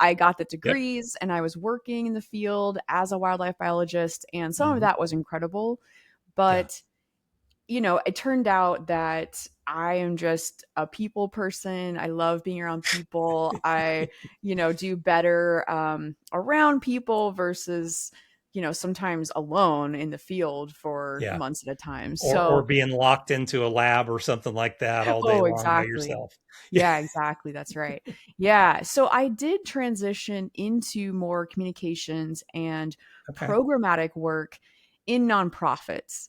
I got the Yep. degrees and I was working in the field as a wildlife biologist, and some of Hmm. that was incredible. Yeah. But it turned out that I am just a people person. I love being around people. I, do better around people versus, sometimes alone in the field for Yeah. months at a time. Or So, being locked into a lab or something like that all day oh, long by exactly. yourself. Yeah. Yeah, exactly. That's right. Yeah. So I did transition into more communications and Okay. programmatic work in nonprofits.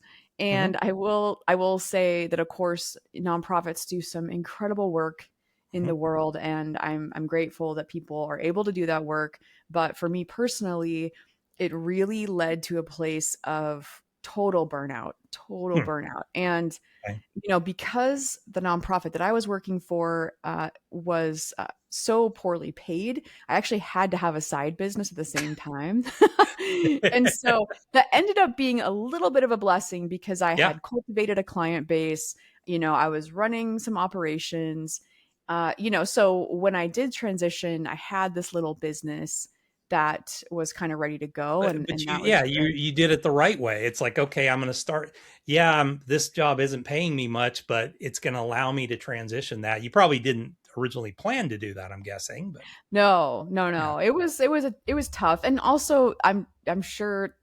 Hmm. And I will say that of course nonprofits do some incredible work in Hmm. the world, and I'm grateful that people are able to do that work. But for me personally, it really led to a place of total Hmm. burnout. And Okay. because the nonprofit that I was working for was so poorly paid, I actually had to have a side business at the same time. And so that ended up being a little bit of a blessing because I Yeah. had cultivated a client base. I was running some operations. So when I did transition, I had this little business that was kind of ready to go, and But that was you great. you did it the right way. It's like, okay, I'm going to start. Yeah, this job isn't paying me much, but it's going to allow me to transition that. You probably didn't originally plan to do that, I'm guessing, but No, no, yeah. no. It was tough. And also I'm sure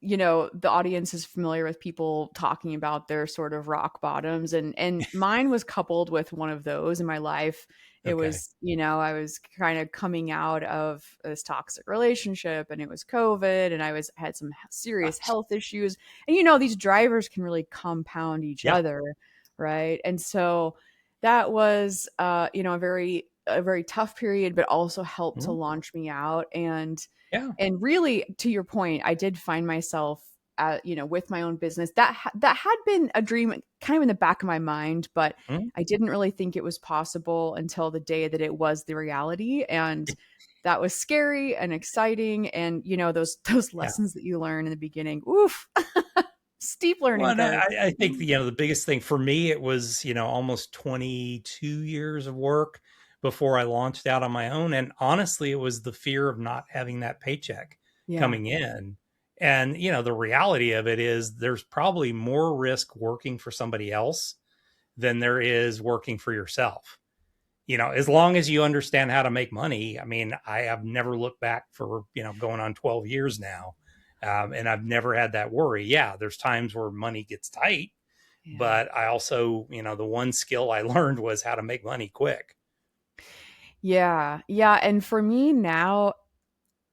the audience is familiar with people talking about their sort of rock bottoms, and mine was coupled with one of those in my life. It Okay. was, I was kind of coming out of this toxic relationship, and it was COVID, and I was had some serious Gosh. health issues. And these drivers can really compound each Yeah. other, right? And so that was a very tough period, but also helped to Mhm. launch me out. And Yeah. really, to your point, I did find myself, with my own business that had been a dream kind of in the back of my mind, but Mhm. I didn't really think it was possible until the day that it was the reality. And that was scary and exciting. And those Yeah. lessons that you learn in the beginning, oof, steep Well, learning and curve. I think the biggest thing for me it was almost 22 years of work before I launched out on my own, and honestly, it was the fear of not having that paycheck Yeah. coming in, and the reality of it is there's probably more risk working for somebody else than there is working for yourself. As long as you understand how to make money. I mean, I have never looked back for, going on 12 years now. And I've never had that worry. Yeah, there's times where money gets tight, Yeah. but I also, the one skill I learned was how to make money quick. Yeah. Yeah. And for me now,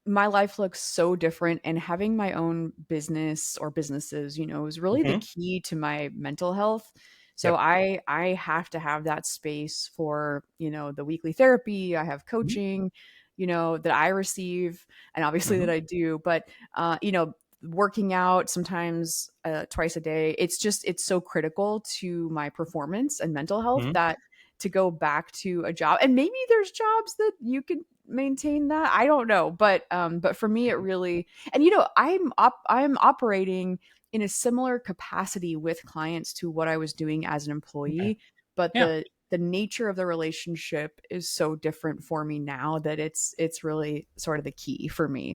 my life looks so different, and having my own business or businesses, is really the Hmm. key to my mental health. So Yep. I have to have that space for, the weekly therapy. I have Hmm. coaching, that I receive, and obviously that Hmm. I do, but working out sometimes twice a day. It's so critical to my performance and mental health Hmm. that to go back to a job, and maybe there's jobs that you can maintain that. I don't know, but for me it really, and I'm operating in a similar capacity with clients to what I was doing as an Okay. employee, but Yeah. the nature of the relationship is so different for me now that it's really sort of the key for me.